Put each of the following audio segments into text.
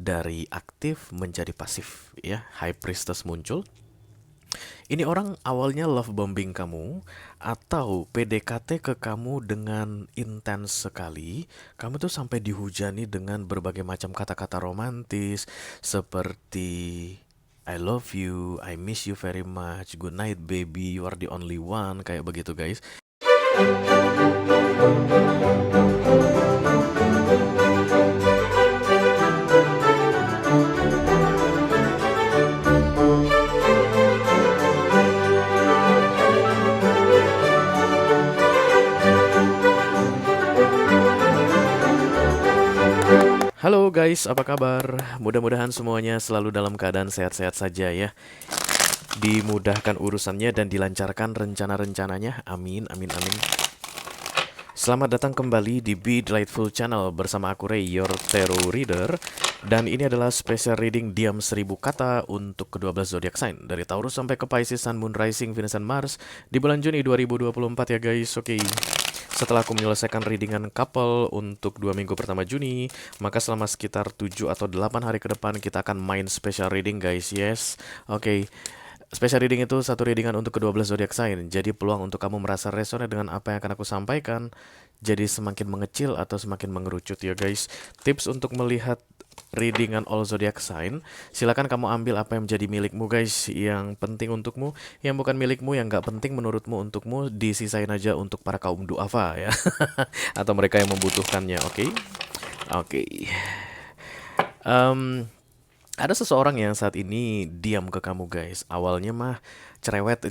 dari aktif menjadi pasif ya. High Priestess muncul. Ini orang awalnya love bombing kamu atau PDKT ke kamu dengan intens sekali. Kamu tuh sampai dihujani dengan berbagai macam kata-kata romantis seperti I love you, I miss you very much, good night baby, you are the only one, kayak begitu guys. Halo guys, apa kabar? Mudah-mudahan semuanya selalu dalam keadaan sehat-sehat saja ya. Dimudahkan urusannya dan dilancarkan rencana-rencananya. Amin, amin, amin. Selamat datang kembali di Be Delightful Channel bersama aku Ray, your tarot reader. Dan ini adalah special reading diam 1000 kata untuk ke-12 zodiak sign dari Taurus sampai ke Pisces, Sun, Moon, Rising, Venus, dan Mars di bulan Juni 2024 ya guys. Oke. Setelah aku menyelesaikan readingan couple untuk 2 minggu pertama Juni, maka selama sekitar 7 atau 8 hari ke depan kita akan main special reading guys, yes. Oke. Special reading itu satu readingan untuk ke-12 zodiak sign. Jadi peluang untuk kamu merasa resonate dengan apa yang akan aku sampaikan jadi semakin mengecil atau semakin mengerucut ya guys. Tips untuk melihat readingan all zodiac sign, silakan kamu ambil apa yang menjadi milikmu guys, yang penting untukmu, yang bukan milikmu, yang nggak penting menurutmu untukmu, disisain aja untuk para kaum duafa ya, atau mereka yang membutuhkannya, oke? Oke. Ada seseorang yang saat ini diam ke kamu guys. Awalnya mah cerewet,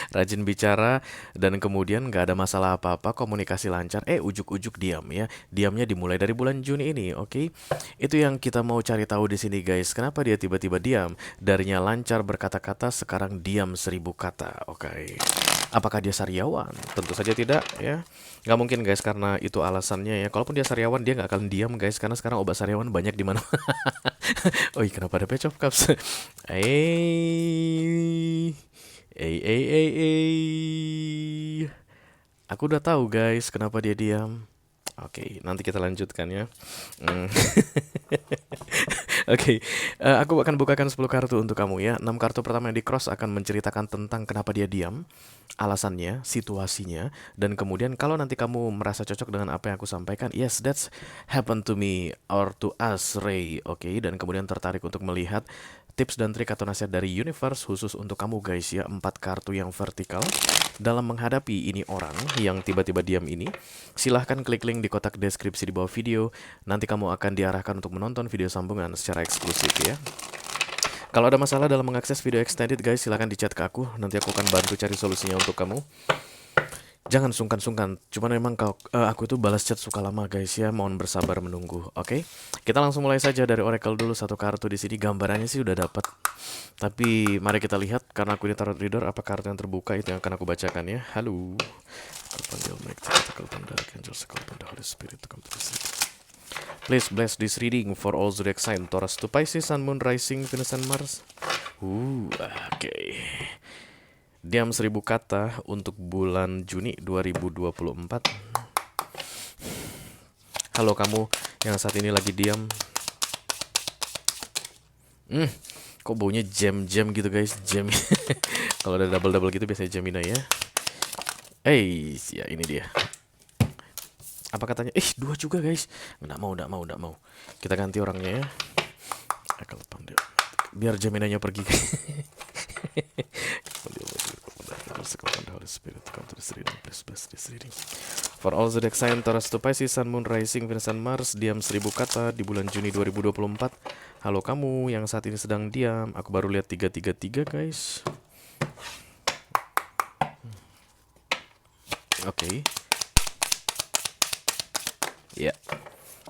rajin bicara, dan kemudian nggak ada masalah apa-apa, komunikasi lancar. Ujuk-ujuk diam ya. Diamnya dimulai dari bulan Juni ini, oke? Itu yang kita mau cari tahu di sini guys. Kenapa dia tiba-tiba diam? Darinya lancar berkata-kata, sekarang diam 1000 kata, oke? Apakah dia sariawan? Tentu saja tidak ya. Nggak mungkin guys, karena itu alasannya ya. Kalaupun dia sariawan, dia nggak akan diam guys, karena sekarang obat sariawan banyak di mana. Oh, kenapa ada Page of Cups? Eh, Aku udah tahu guys kenapa dia diam. Oke, nanti kita lanjutkan ya. Oke, aku akan bukakan 10 kartu untuk kamu ya. 6 kartu pertama yang di cross akan menceritakan tentang kenapa dia diam, alasannya, situasinya, dan kemudian kalau nanti kamu merasa cocok dengan apa yang aku sampaikan, yes, that's happened to me or to us, Ray, oke, dan kemudian tertarik untuk melihat tips dan trik atau nasihat dari universe khusus untuk kamu guys ya. 4 kartu yang vertikal dalam menghadapi ini orang yang tiba-tiba diam ini. Silahkan klik link di kotak deskripsi di bawah video. Nanti kamu akan diarahkan untuk menonton video sambungan secara eksklusif ya. Kalau ada masalah dalam mengakses video extended guys, silahkan dicat ke aku. Nanti aku akan bantu cari solusinya untuk kamu. Jangan sungkan-sungkan. Cuman memang aku itu balas chat suka lama guys ya. Mohon bersabar menunggu. Oke. Kita langsung mulai saja dari oracle dulu. Satu kartu di sini, gambarannya sih udah dapat. Tapi mari kita lihat, karena aku ini tarot reader, apa kartu yang terbuka itu yang akan aku bacakan ya. Halo. Please bless this reading for all zodiac sign, Taurus to Pisces, Sun, Moon, Rising, Venus, and Mars. Oke. Diam 1000 kata untuk bulan Juni 2024. Halo kamu yang saat ini lagi diam. Kok baunya jam-jam gitu guys, jam. Kalau ada double-double gitu biasanya Gemini ya. Ya ini dia. Apa katanya? 2 juga guys. Nggak mau. Kita ganti orangnya ya. Biar Gemini-nya pergi. For all zodiac sign, Taurus to Pisces, Sun, Moon, Rising, Venus, and Mars, diam 1000 kata di bulan Juni 2024. Halo kamu yang saat ini sedang diam. Aku baru lihat 333 guys. Oke. Ya.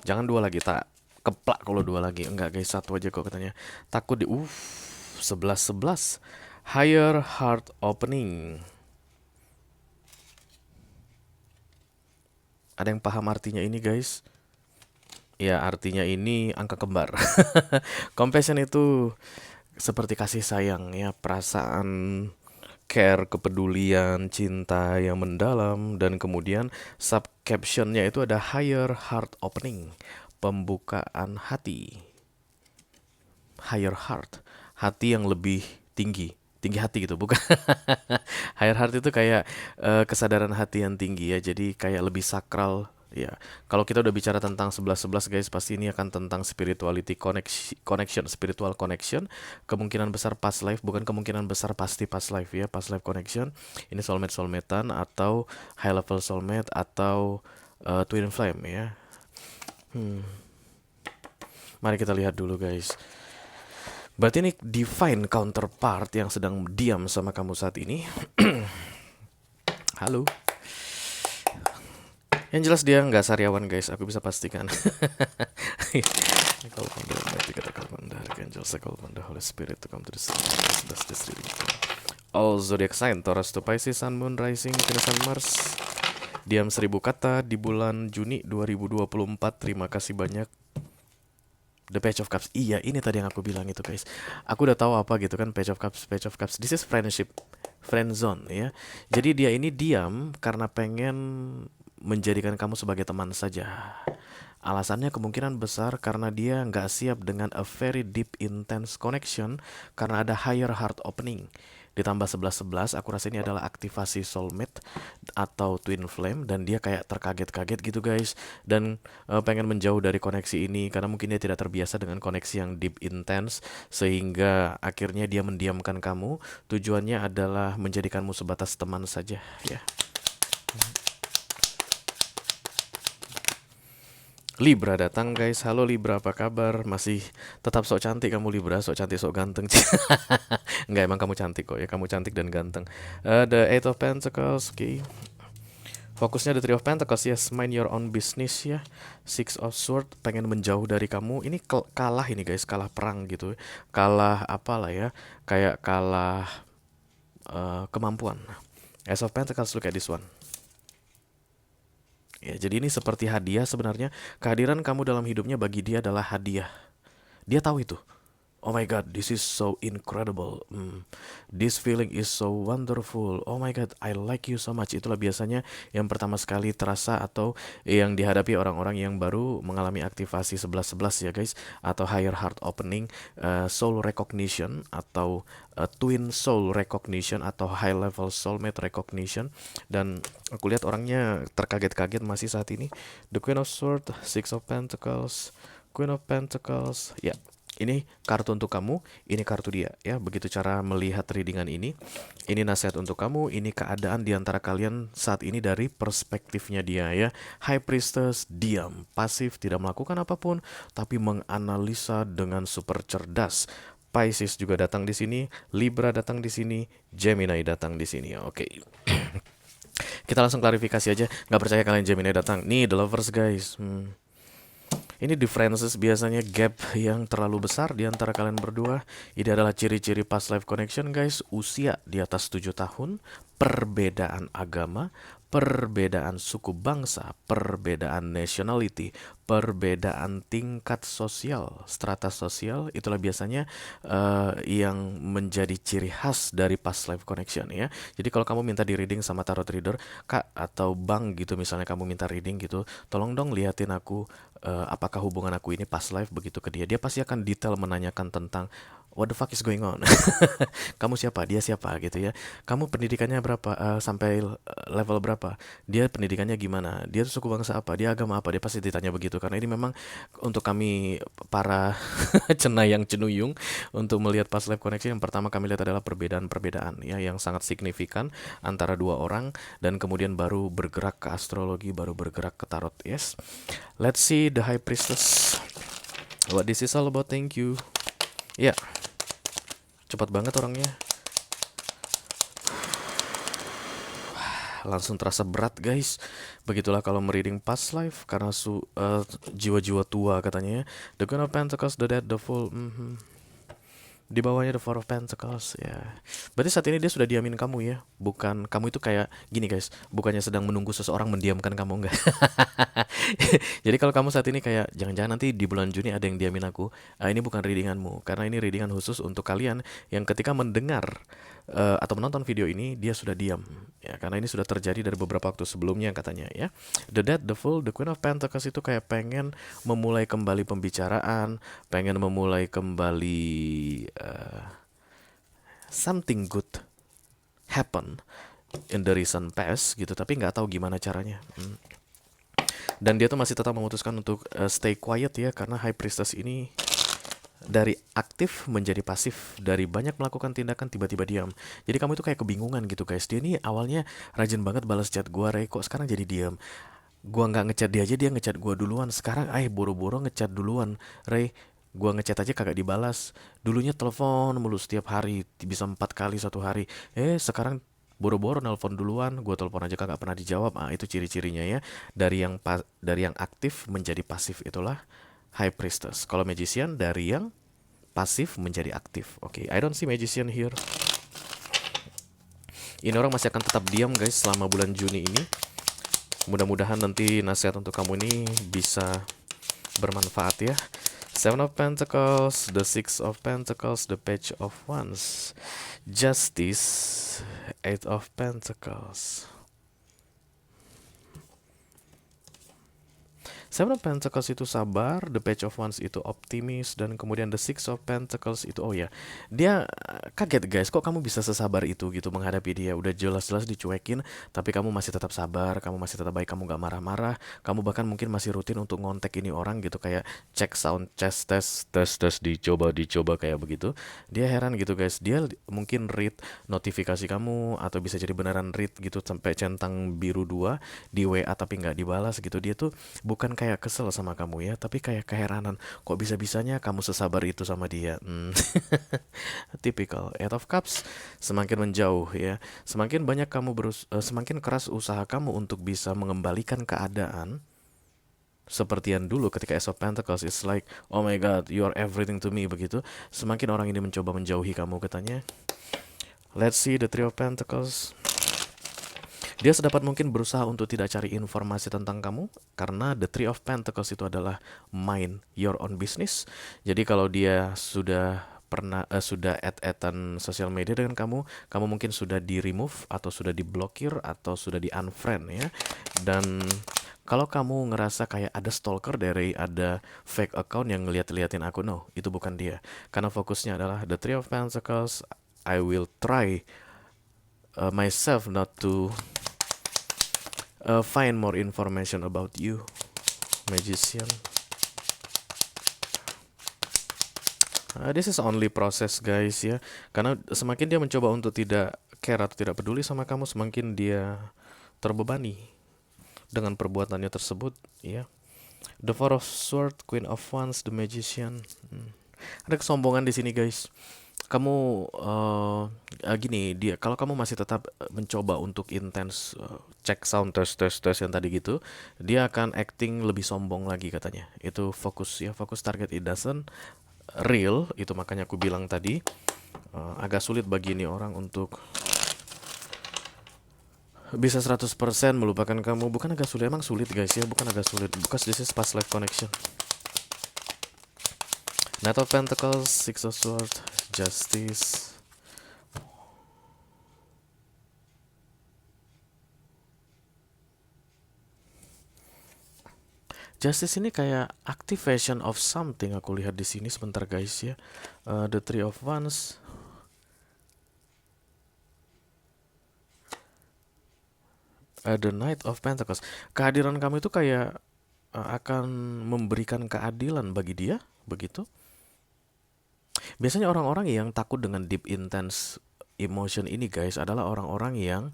Jangan 2 lagi, tak keplak kalau 2 lagi. Enggak guys, 1 aja kok katanya. Takut di 11. Higher heart opening. Ada yang paham artinya ini guys? Ya, artinya ini angka kembar. Compassion itu seperti kasih sayang ya, perasaan care, kepedulian, cinta yang mendalam. Dan kemudian sub captionnya itu ada higher heart opening, pembukaan hati. higher heart, hati yang lebih tinggi, tinggi hati gitu, bukan? Higher heart itu kayak kesadaran hati yang tinggi ya, jadi kayak lebih sakral. Ya, kalau kita udah bicara tentang 11-11 guys, pasti ini akan tentang spirituality connection, spiritual connection. Kemungkinan besar past life, bukan kemungkinan besar, pasti past life ya, past life connection. Ini soulmate-soulmatean atau high level soulmate atau twin flame ya. Mari kita lihat dulu guys. Berarti ini divine counterpart yang sedang diam sama kamu saat ini. Halo. Yang jelas dia nggak sariawan guys, aku bisa pastikan. Kalau angels, Holy Spirit to come to the all zodiac sign, Taurus to Pisces, Sun, Moon, Rising, Venus, and Mars. Diam 1000 kata di bulan Juni 2024. Terima kasih banyak. The Page of Cups. Iya, ini tadi yang aku bilang itu guys. Aku udah tahu apa gitu kan, Page of Cups, Page of Cups. This is friendship, friend zone ya. Jadi dia ini diam karena pengen menjadikan kamu sebagai teman saja. Alasannya kemungkinan besar karena dia nggak siap dengan a very deep intense connection karena ada higher heart opening. Ditambah 11-11, aku rasa ini adalah aktivasi soulmate atau twin flame dan dia kayak terkaget-kaget gitu guys, dan pengen menjauh dari koneksi ini karena mungkin dia tidak terbiasa dengan koneksi yang deep intense sehingga akhirnya dia mendiamkan kamu. Tujuannya adalah menjadikanmu sebatas teman saja ya. Libra datang guys. Halo Libra, apa kabar? Masih tetap sok cantik kamu Libra, sok cantik sok ganteng. Enggak, emang kamu cantik kok ya, kamu cantik dan ganteng. The Eight of Pentacles, oke. Fokusnya the Three of Pentacles, yes, mind your own business ya. Six of Swords, pengen menjauh dari kamu. Ini kalah ini guys, kalah perang gitu. Kalah apalah ya, kayak kalah kemampuan. Ace of Pentacles, look at this one. Ya, jadi ini seperti hadiah sebenarnya. Kehadiran kamu dalam hidupnya bagi dia adalah hadiah. Dia tahu itu. Oh my God, this is so incredible. This feeling is so wonderful. Oh my God, I like you so much. Itulah biasanya yang pertama sekali terasa atau yang dihadapi orang-orang yang baru mengalami aktivasi 11-11 ya guys. Atau higher heart opening, soul recognition atau twin soul recognition atau high level soulmate recognition. Dan aku lihat orangnya terkaget-kaget masih saat ini. The Queen of Swords, Six of Pentacles, Queen of Pentacles. Ya, ini kartu untuk kamu, ini kartu dia ya. Begitu cara melihat readingan ini. Ini nasihat untuk kamu, ini keadaan di antara kalian saat ini dari perspektifnya dia ya. High Priestess diam, pasif, tidak melakukan apapun, tapi menganalisa dengan super cerdas. Pisces juga datang di sini, Libra datang di sini, Gemini datang di sini. Oke. Kita langsung klarifikasi aja. Nggak percaya kalian Gemini datang. Nih, The Lovers guys. Ini differences, biasanya gap yang terlalu besar di antara kalian berdua. Ini adalah ciri-ciri past life connection guys. Usia di atas 7 tahun, perbedaan agama, perbedaan suku bangsa, perbedaan nationality, perbedaan tingkat sosial, strata sosial. Itulah biasanya yang menjadi ciri khas dari past life connection ya. Jadi kalau kamu minta di reading sama tarot reader, Kak, atau Bang gitu, misalnya kamu minta reading gitu, tolong dong liatin aku apakah hubungan aku ini past life begitu ke dia. Dia pasti akan detail menanyakan tentang what the fuck is going on. Kamu siapa, dia siapa gitu ya. Kamu pendidikannya berapa, sampai level berapa, dia pendidikannya gimana, dia suku bangsa apa, dia agama apa. Dia pasti ditanya begitu. Karena ini memang untuk kami para cenayang cenuyung untuk melihat past life connection, yang pertama kami lihat adalah perbedaan-perbedaan ya yang sangat signifikan antara dua orang, dan kemudian baru bergerak ke astrologi, baru bergerak ke tarot. Yes, let's see the High Priestess, what this is all about. Thank you. Ya, cepat banget orangnya. Langsung terasa berat guys. Begitulah kalau mereading past life karena jiwa-jiwa tua katanya ya. The Queen of Pentacles, the Dead, the Fool. Di bawahnya the Four of Pentacles ya. Berarti saat ini dia sudah diamin kamu ya. Bukan kamu itu kayak gini guys, bukannya sedang menunggu seseorang mendiamkan kamu, enggak. Jadi kalau kamu saat ini kayak jangan-jangan nanti di bulan Juni ada yang diamin aku, ini bukan readinganmu. Karena ini readingan khusus untuk kalian yang ketika mendengar atau menonton video ini, dia sudah diam. Ya, karena ini sudah terjadi dari beberapa waktu sebelumnya katanya ya. The Dead, The Fool, The Queen of Pentacles itu kayak pengen memulai kembali pembicaraan, pengen memulai kembali something good happen in the recent past gitu, tapi nggak tahu gimana caranya. Dan dia tuh masih tetap memutuskan untuk stay quiet ya, karena High Priestess ini dari aktif menjadi pasif, dari banyak melakukan tindakan tiba-tiba diam. Jadi kamu itu kayak kebingungan gitu guys. Dia ini awalnya rajin banget balas chat gua, Ray, kok sekarang jadi diam. Gua nggak ngechat dia aja, dia ngechat gua duluan. Sekarang boro-boro ngechat duluan, Ray. Gua ngechat aja kagak dibalas. Dulunya telepon mulu setiap hari, bisa 4 kali satu hari. Sekarang boro-boro nelpon duluan, gua telepon aja kagak pernah dijawab. Itu ciri-cirinya ya. Dari yang aktif menjadi pasif, itulah High Priestess. Kalau Magician dari yang pasif menjadi aktif. Oke, I don't see Magician here. Ini orang masih akan tetap diam guys selama bulan Juni ini. Mudah-mudahan nanti nasihat untuk kamu ini bisa bermanfaat ya. Seven of Pentacles, the Six of Pentacles, the Page of Wands, Justice, Eight of Pentacles. Seven of Pentacles itu sabar, the Page of Wands itu optimis, dan kemudian the Six of Pentacles itu, oh ya, dia kaget guys, kok kamu bisa sesabar itu gitu menghadapi dia. Udah jelas-jelas dicuekin, tapi kamu masih tetap sabar, kamu masih tetap baik, kamu gak marah-marah, kamu bahkan mungkin masih rutin untuk ngontek ini orang gitu, kayak cek sound, tes, dicoba kayak begitu. Dia heran gitu guys, dia mungkin read notifikasi kamu, atau bisa jadi beneran read gitu sampai centang biru 2 di WA tapi nggak dibalas gitu. Dia tuh bukan kayak kesel sama kamu ya, tapi kayak keheranan, kok bisa-bisanya kamu sesabar itu sama dia. Typical. Eight of Cups, semakin menjauh ya, semakin banyak kamu semakin keras usaha kamu untuk bisa mengembalikan keadaan seperti yang dulu ketika Ace of Pentacles. It's like, oh my god, you are everything to me, begitu. Semakin orang ini mencoba menjauhi kamu katanya. Let's see the Three of Pentacles. Dia sedapat mungkin berusaha untuk tidak cari informasi tentang kamu, karena the Three of Pentacles itu adalah mind your own business. Jadi kalau dia sudah sudah add-addan sosial media dengan kamu mungkin sudah di remove atau sudah diblokir atau sudah di unfriend ya. Dan kalau kamu ngerasa kayak ada stalker, ada fake account yang ngeliat-liatin aku, no, itu bukan dia. Karena fokusnya adalah the Three of Pentacles. I will try myself not to find more information about you, Magician. This is only process guys ya. Karena semakin dia mencoba untuk tidak care atau tidak peduli sama kamu, semakin dia terbebani dengan perbuatannya tersebut ya. The Four of Swords, Queen of Wands, the Magician. Ada kesombongan di sini guys. Kamu gini, dia kalau kamu masih tetap mencoba untuk intens cek sound, tes yang tadi gitu, dia akan acting lebih sombong lagi katanya. Itu fokus ya, fokus target, it doesn't real. Itu makanya aku bilang tadi agak sulit bagi ini orang untuk bisa 100% melupakan kamu. Bukan agak sulit, emang sulit guys ya, bukan agak sulit, because this is past life connection. Knight of Pentacles, Six of Swords, Justice. Justice ini kayak activation of something, aku lihat di sini sebentar guys ya. The Three of Wands. The Knight of Pentacles. Kehadiran kamu itu kayak akan memberikan keadilan bagi dia, begitu. Biasanya orang-orang yang takut dengan deep intense emotion ini guys adalah orang-orang yang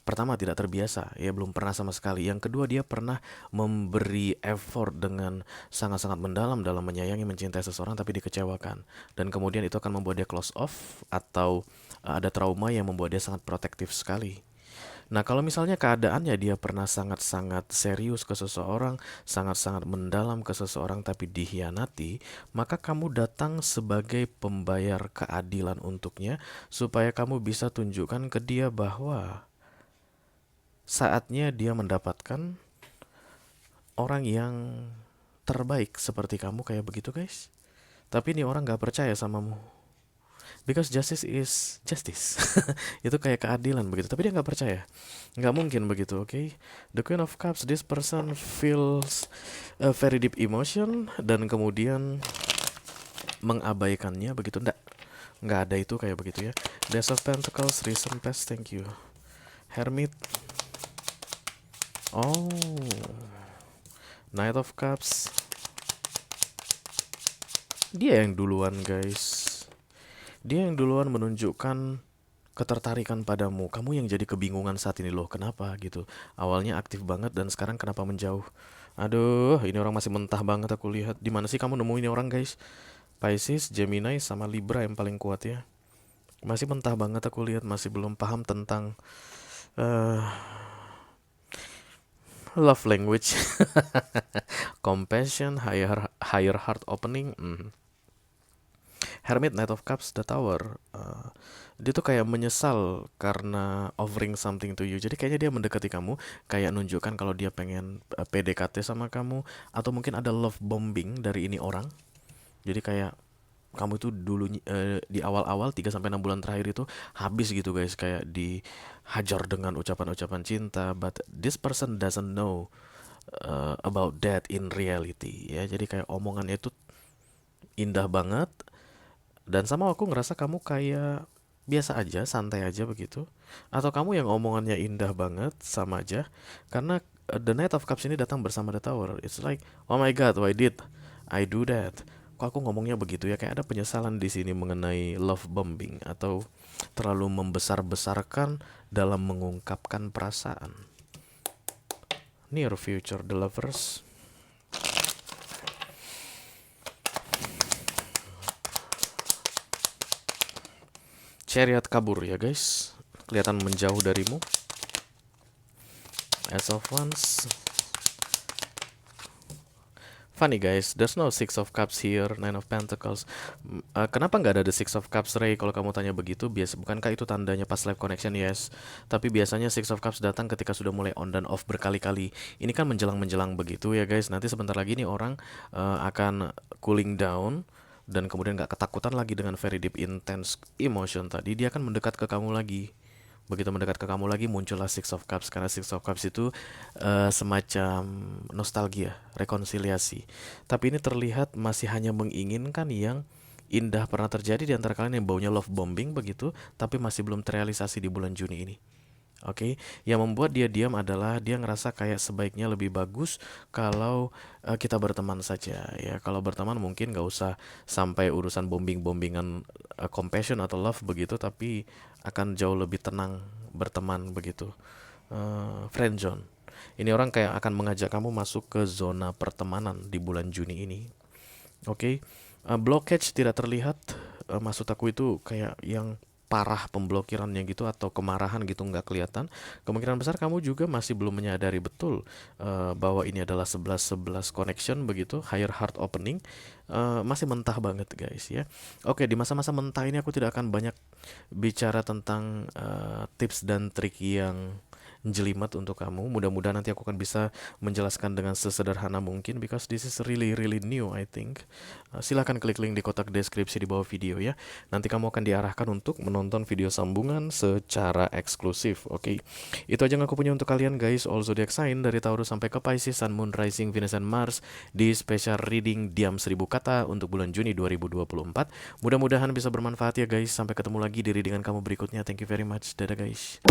pertama tidak terbiasa ya, belum pernah sama sekali. Yang kedua, dia pernah memberi effort dengan sangat-sangat mendalam dalam menyayangi, mencintai seseorang tapi dikecewakan, dan kemudian itu akan membuat dia close off atau ada trauma yang membuat dia sangat protektif sekali. Nah, kalau misalnya keadaannya dia pernah sangat-sangat serius ke seseorang, sangat-sangat mendalam ke seseorang tapi dikhianati, maka kamu datang sebagai pembayar keadilan untuknya, supaya kamu bisa tunjukkan ke dia bahwa saatnya dia mendapatkan orang yang terbaik seperti kamu, kayak begitu guys. Tapi ini orang gak percaya samamu. Because justice is justice. Itu kayak keadilan begitu. Tapi dia nggak percaya. Nggak mungkin begitu, oke? The Queen of Cups, this person feels a very deep emotion dan kemudian mengabaikannya begitu. Nggak ada itu kayak begitu ya. Ace of Pentacles, recent past, thank you. Hermit. Oh. Knight of Cups. Dia yang duluan, guys. Dia yang duluan menunjukkan ketertarikan padamu. Kamu yang jadi kebingungan saat ini loh. Kenapa gitu? Awalnya aktif banget dan sekarang kenapa menjauh? Aduh, ini orang masih mentah banget aku lihat. Di mana sih kamu nemu ini orang, guys? Pisces, Gemini sama Libra yang paling kuat ya. Masih mentah banget aku lihat, masih belum paham tentang love language. Compassion, higher heart opening. Hermit, Knight of Cups, The Tower. Dia tuh kayak menyesal karena offering something to you. Jadi kayaknya dia mendekati kamu, kayak nunjukkan kalau dia pengen PDKT sama kamu, atau mungkin ada love bombing dari ini orang. Jadi kayak kamu itu dulu di awal-awal 3 sampai 6 bulan terakhir itu habis gitu guys, kayak dihajar dengan ucapan-ucapan cinta, but this person doesn't know about that in reality ya. Jadi kayak omongannya itu indah banget. Dan sama aku ngerasa kamu kayak biasa aja, santai aja begitu. Atau kamu yang omongannya indah banget, sama aja. Karena The Knight of Cups ini datang bersama The Tower. It's like, oh my god, why did I do that? Kok aku ngomongnya begitu ya? Kayak ada penyesalan di sini mengenai love bombing atau terlalu membesar-besarkan dalam mengungkapkan perasaan. Near future, the lovers. Chariot kabur ya guys, kelihatan menjauh darimu. Ace of Wands. Funny guys, there's no Six of Cups here, Nine of Pentacles. Kenapa nggak ada the Six of Cups, Ray? Kalau kamu tanya begitu, bukankah itu tandanya past life connection? Yes. Tapi biasanya Six of Cups datang ketika sudah mulai on dan off berkali-kali. Ini kan menjelang-menjelang begitu ya guys. Nanti sebentar lagi nih orang akan cooling down. Dan kemudian gak ketakutan lagi dengan very deep intense emotion tadi. Dia akan mendekat ke kamu lagi. Begitu mendekat ke kamu lagi muncullah Six of Cups. Karena Six of Cups itu semacam nostalgia, rekonsiliasi. Tapi ini terlihat masih hanya menginginkan yang indah pernah terjadi di antara kalian, yang baunya love bombing begitu, tapi masih belum terrealisasi di bulan Juni ini. Oke, yang membuat dia diam adalah dia ngerasa kayak sebaiknya lebih bagus kalau kita berteman saja ya. Kalau berteman mungkin nggak usah sampai urusan bombing-bombingan compassion atau love begitu, tapi akan jauh lebih tenang berteman begitu. Friend zone. Ini orang kayak akan mengajak kamu masuk ke zona pertemanan di bulan Juni ini. Oke, blockage tidak terlihat. Maksud aku itu kayak yang parah pemblokirannya gitu atau kemarahan gitu nggak kelihatan. Kemungkinan besar kamu juga masih belum menyadari betul bahwa ini adalah 11-11 connection begitu, higher heart opening. Masih mentah banget guys ya. Oke, di masa-masa mentah ini aku tidak akan banyak bicara tentang tips dan trik yang jelimet untuk kamu. Mudah-mudahan nanti aku akan bisa menjelaskan dengan sesederhana mungkin, because this is really new I think. Silahkan klik link di kotak deskripsi di bawah video ya. Nanti kamu akan diarahkan untuk menonton video sambungan secara eksklusif. Oke, itu aja yang aku punya untuk kalian guys. All zodiac sign dari Taurus sampai ke Pisces, Sun, Moon, Rising, Venus, and Mars di special reading Diam 1000 Kata untuk bulan Juni 2024. Mudah-mudahan bisa bermanfaat ya guys. Sampai ketemu lagi di readingan kamu berikutnya. Thank you very much. Dadah guys.